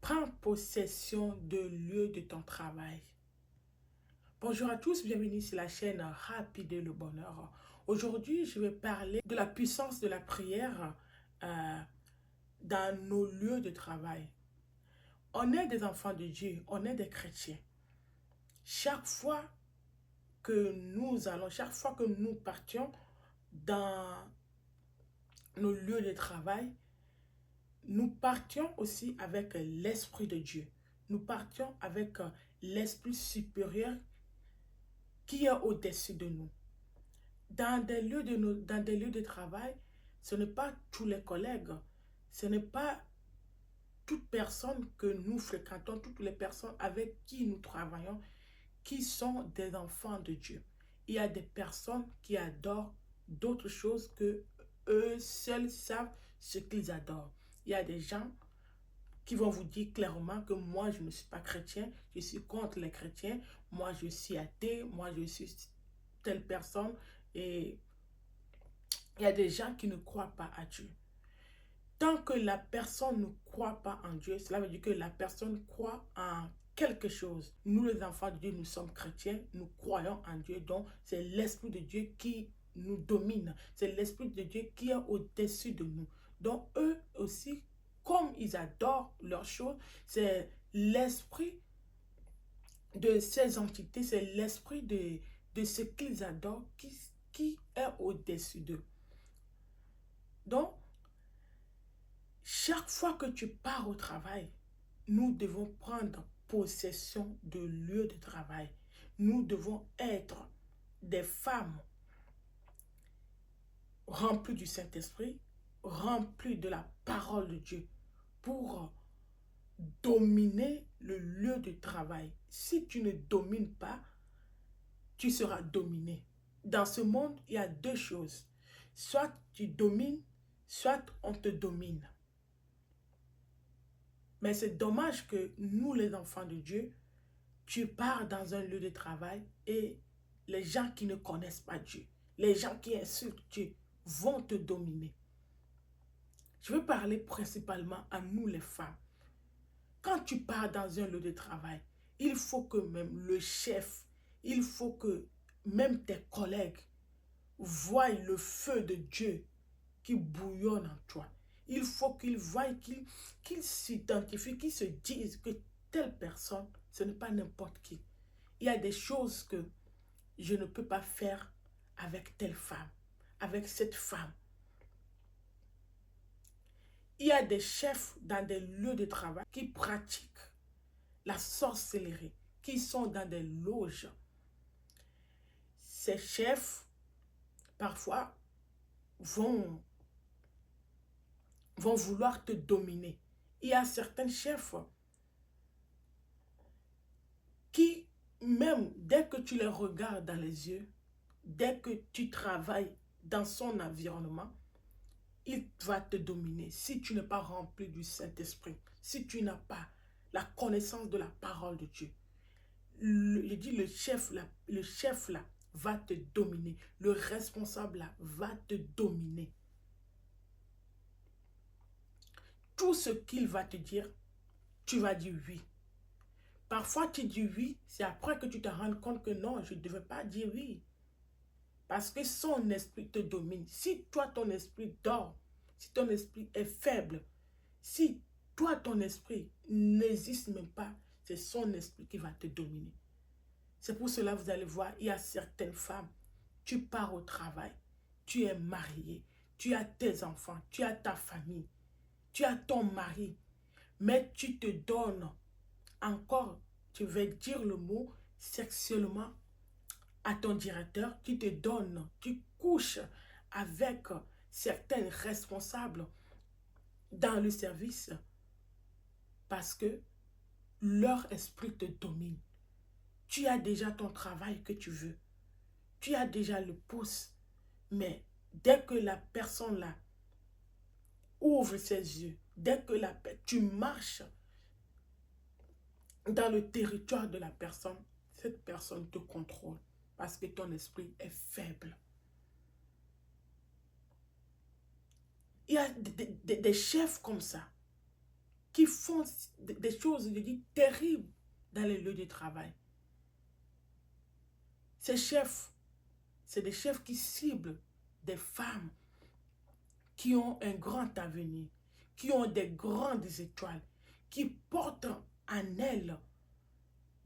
Prends possession de lieu de ton travail. Bonjour à tous, bienvenue sur la chaîne Rapide le Bonheur. Aujourd'hui, je vais parler de la puissance de la prière dans nos lieux de travail. On est des enfants de Dieu, on est des chrétiens. Chaque fois chaque fois que nous partions dans nos lieux de travail, nous partions aussi avec l'Esprit de Dieu. Nous partions avec l'Esprit supérieur qui est au-dessus de nous. Dans des lieux de travail, ce n'est pas tous les collègues, ce n'est pas toute personne que nous fréquentons, toutes les personnes avec qui nous travaillons, qui sont des enfants de Dieu. Il y a des personnes qui adorent d'autres choses que eux seuls savent ce qu'ils adorent. Il y a des gens qui vont vous dire clairement que moi, je ne suis pas chrétien, je suis contre les chrétiens, moi, je suis athée, moi, je suis telle personne. Et il y a des gens qui ne croient pas à Dieu. Tant que la personne ne croit pas en Dieu, cela veut dire que la personne croit en quelque chose. Nous, les enfants de Dieu, nous sommes chrétiens, nous croyons en Dieu, donc c'est l'Esprit de Dieu qui nous domine. C'est l'Esprit de Dieu qui est au-dessus de nous. Donc eux aussi, comme ils adorent leurs choses, c'est l'esprit de ces entités, c'est l'esprit de ce qu'ils adorent qui est au-dessus d'eux. Donc, chaque fois que tu pars au travail, nous devons prendre possession de lieu de travail. Nous devons être des femmes remplies du Saint-Esprit, remplies de la parole de Dieu pour dominer le lieu de travail. Si tu ne domines pas, tu seras dominé. Dans ce monde, il y a deux choses. Soit tu domines, soit on te domine. Mais c'est dommage que nous, les enfants de Dieu, tu pars dans un lieu de travail et les gens qui ne connaissent pas Dieu, les gens qui insultent Dieu vont te dominer. Je veux parler principalement à nous les femmes. Quand tu pars dans un lieu de travail, il faut que même le chef, il faut que même tes collègues voient le feu de Dieu qui bouillonne en toi. Il faut qu'ils voient, qu'ils s'identifient, qu'ils se disent que telle personne, ce n'est pas n'importe qui. Il y a des choses que je ne peux pas faire avec telle femme, avec cette femme. Il y a des chefs dans des lieux de travail qui pratiquent la sorcellerie, qui sont dans des loges. Ces chefs, parfois, vont vouloir te dominer. Il y a certains chefs qui, même dès que tu les regardes dans les yeux, dès que tu travailles dans son environnement, il va te dominer si tu n'es pas rempli du Saint-Esprit, si tu n'as pas la connaissance de la parole de Dieu. Je dis le chef là va te dominer. Le responsable là va te dominer. Tout ce qu'il va te dire, tu vas dire oui. Parfois, tu dis oui, c'est après que tu te rends compte que non, je ne devais pas dire oui. Parce que son esprit te domine. Si toi, ton esprit dort, si ton esprit est faible, si toi, ton esprit n'existe même pas, c'est son esprit qui va te dominer. C'est pour cela que vous allez voir, il y a certaines femmes, tu pars au travail, tu es marié, tu as tes enfants, tu as ta famille, tu as ton mari, mais tu te donnes encore, tu vais dire le mot, sexuellement à ton directeur, tu te donnes, tu couches avec certains responsables dans le service parce que leur esprit te domine. Tu as déjà ton travail que tu veux. Tu as déjà le poste. Mais dès que la personne là ouvre ses yeux, dès que tu marches dans le territoire de la personne, cette personne te contrôle parce que ton esprit est faible. Il y a des chefs comme ça qui font des choses, je dis, terribles dans les lieux de travail. Ces chefs, c'est des chefs qui ciblent des femmes qui ont un grand avenir, qui ont des grandes étoiles, qui portent en elles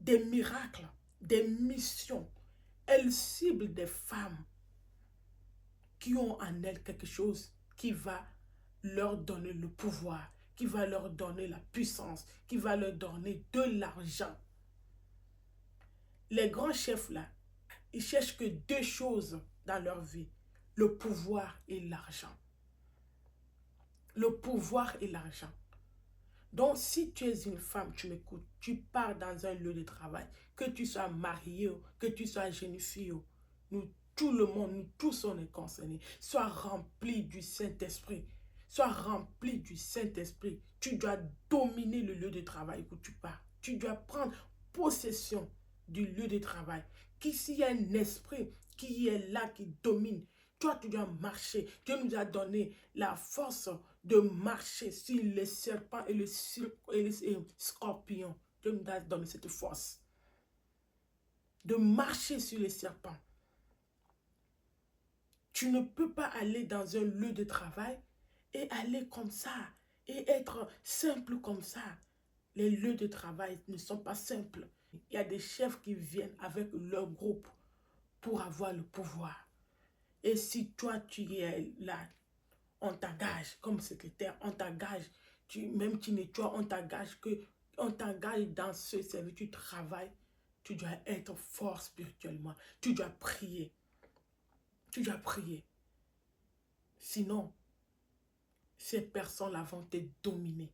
des miracles, des missions. Elles ciblent des femmes qui ont en elles quelque chose qui va leur donner le pouvoir, qui va leur donner la puissance, qui va leur donner de l'argent. Les grands chefs là, ils cherchent que deux choses dans leur vie, le pouvoir et l'argent. Le pouvoir et l'argent. Donc, si tu es une femme, tu m'écoutes, tu pars dans un lieu de travail, que tu sois mariée, que tu sois jeune fille, nous, tout le monde, nous tous, on est concernés. Sois rempli du Saint-Esprit. Sois rempli du Saint-Esprit. Tu dois dominer le lieu de travail où tu pars. Tu dois prendre possession du lieu de travail. S'il y a un esprit qui est là, qui domine, toi, tu dois marcher. Dieu nous a donné la force de marcher sur les serpents et les scorpions. Dieu nous a donné cette force de marcher sur les serpents. Tu ne peux pas aller dans un lieu de travail et aller comme ça et être simple comme ça. Les lieux de travail ne sont pas simples. Il y a des chefs qui viennent avec leur groupe pour avoir le pouvoir. Et si toi, tu es là, on t'engage comme secrétaire, on t'engage, même tu nettoies, on t'engage dans ce service, tu travailles, tu dois être fort spirituellement, tu dois prier, tu dois prier. Sinon, ces personnes-là vont te dominer.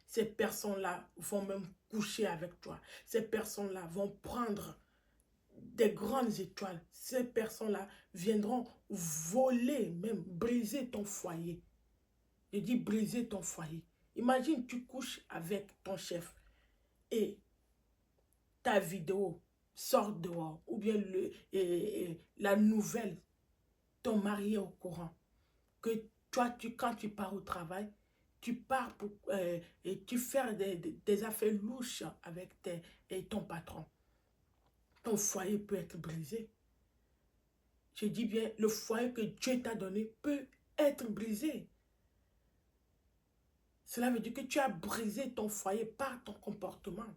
Ces personnes-là vont même coucher avec toi. Ces personnes-là vont prendre des grandes étoiles. Ces personnes-là viendront voler, même briser ton foyer. Je dis briser ton foyer. Imagine, tu couches avec ton chef et ta vidéo sort dehors. Ou bien la nouvelle, ton mari est au courant. Que toi, quand tu pars au travail, tu pars et tu fais des affaires louches avec ton patron. Ton foyer peut être brisé. Je dis bien, le foyer que Dieu t'a donné peut être brisé. Cela veut dire que tu as brisé ton foyer par ton comportement.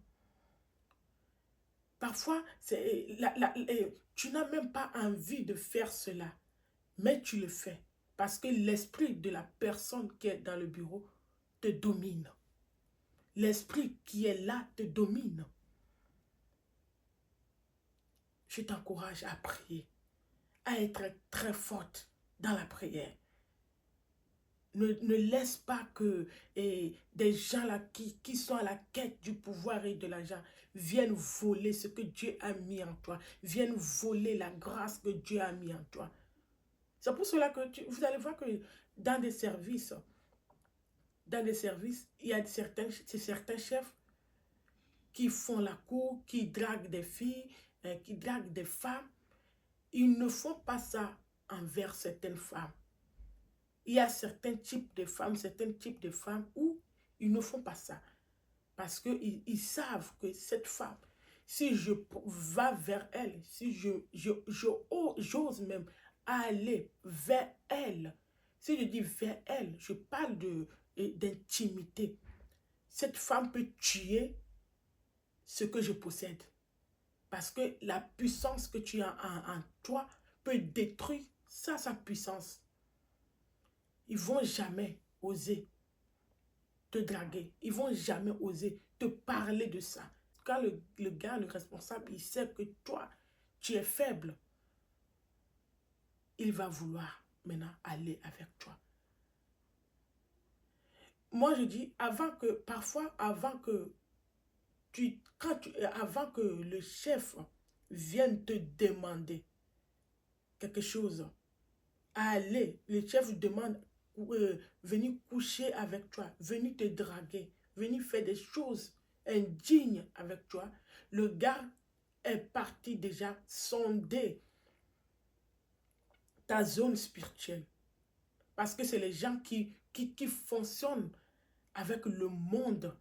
Parfois, tu n'as même pas envie de faire cela, mais tu le fais. Parce que l'esprit de la personne qui est dans le bureau te domine. L'esprit qui est là te domine. Je t'encourage à prier, à être très forte dans la prière. Ne laisse pas que des gens là qui sont à la quête du pouvoir et de l'argent viennent voler ce que Dieu a mis en toi, viennent voler la grâce que Dieu a mis en toi. C'est pour cela que vous allez voir que dans des services, il y a certains chefs qui font la cour, qui draguent des filles, qui draguent des femmes. Ils ne font pas ça envers certaines femmes. Il y a certains types de femmes où ils ne font pas ça. Parce qu'ils savent que cette femme, si je vais vers elle, si j'ose même aller vers elle, si je dis vers elle, je parle d'intimité. Cette femme peut tuer ce que je possède. Parce que la puissance que tu as en toi peut détruire sa puissance. Ils ne vont jamais oser te draguer. Ils ne vont jamais oser te parler de ça. Quand le gars, le responsable, il sait que toi, tu es faible, il va vouloir maintenant aller avec toi. Moi, je dis, parfois, avant que le chef vienne te demander quelque chose, le chef demande venir coucher avec toi, venir te draguer, venir faire des choses indignes avec toi, le gars est parti déjà sonder ta zone spirituelle. Parce que c'est les gens qui fonctionnent avec le monde.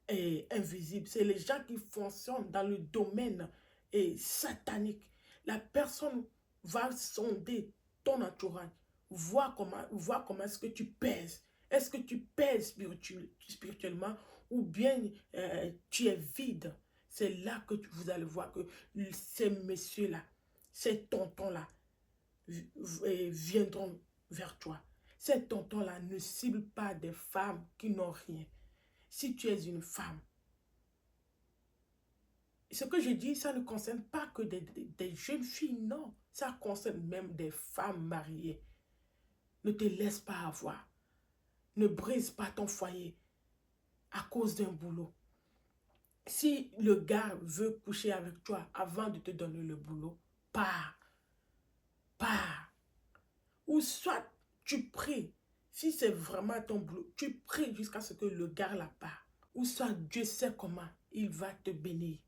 invisible. C'est les gens qui fonctionnent dans le domaine satanique. La personne va sonder ton entourage, voir comment est-ce que tu pèses. Est-ce que tu pèses spirituellement ou bien tu es vide? C'est là que vous allez voir que ces messieurs-là, ces tontons-là viendront vers toi. Ces tontons-là ne ciblent pas des femmes qui n'ont rien. Si tu es une femme, ce que je dis, ça ne concerne pas que des jeunes filles, non. Ça concerne même des femmes mariées. Ne te laisse pas avoir. Ne brise pas ton foyer à cause d'un boulot. Si le gars veut coucher avec toi avant de te donner le boulot, pars. Pars. Ou soit tu pries. Si c'est vraiment ton boulot, tu pries jusqu'à ce que le gars la part. Ou soit Dieu sait comment il va te bénir.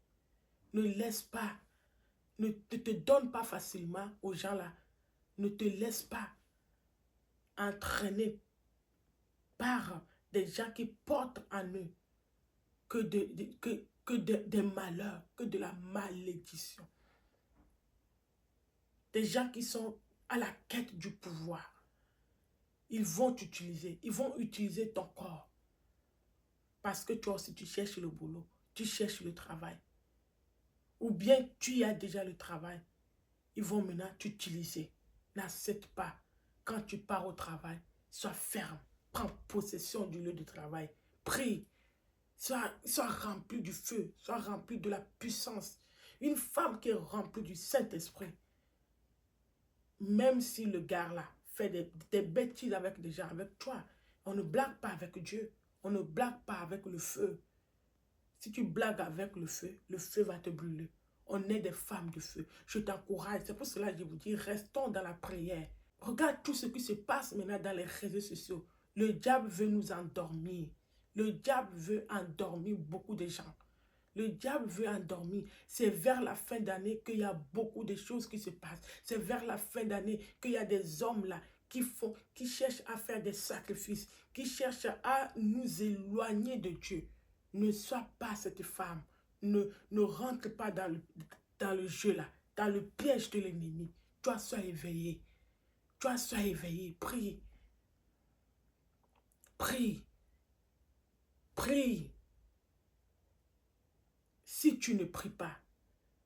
Ne laisse pas, ne te donne pas facilement aux gens là. Ne te laisse pas entraîner par des gens qui portent en eux des malheurs, que de la malédiction. Des gens qui sont à la quête du pouvoir. Ils vont t'utiliser, ils vont utiliser ton corps. Parce que toi aussi tu cherches le boulot, tu cherches le travail. Ou bien tu as déjà le travail. Ils vont maintenant t'utiliser. N'accepte pas. Quand tu pars au travail, sois ferme. Prends possession du lieu de travail. Prie. Sois rempli du feu. Sois rempli de la puissance. Une femme qui est remplie du Saint-Esprit, même si le gars là fait des bêtises avec des gens, avec toi, on ne blague pas avec Dieu. On ne blague pas avec le feu. Si tu blagues avec le feu va te brûler. On est des femmes de feu. Je t'encourage. C'est pour cela que je vous dis, restons dans la prière. Regarde tout ce qui se passe maintenant dans les réseaux sociaux. Le diable veut nous endormir. Le diable veut endormir beaucoup de gens. Le diable veut endormir. C'est vers la fin d'année qu'il y a beaucoup de choses qui se passent. C'est vers la fin d'année qu'il y a des hommes là qui cherchent à faire des sacrifices, qui cherchent à nous éloigner de Dieu. Ne sois pas cette femme. Ne rentre pas dans le jeu là, dans le piège de l'ennemi. Toi, sois éveillé. Toi, sois éveillé. Prie. Prie. Prie. Si tu ne pries pas,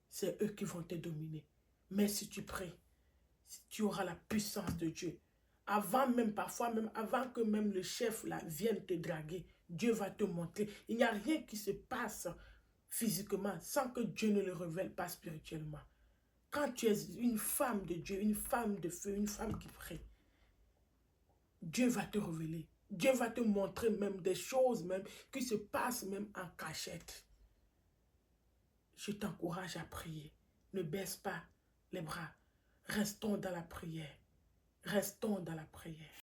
c'est eux qui vont te dominer. Mais si tu pries, tu auras la puissance de Dieu. Avant même, parfois même, avant que même le chef là vienne te draguer, Dieu va te montrer. Il n'y a rien qui se passe physiquement sans que Dieu ne le révèle pas spirituellement. Quand tu es une femme de Dieu, une femme de feu, une femme qui prie, Dieu va te révéler. Dieu va te montrer même des choses même qui se passent même en cachette. Je t'encourage à prier. Ne baisse pas les bras. Restons dans la prière. Restons dans la prière.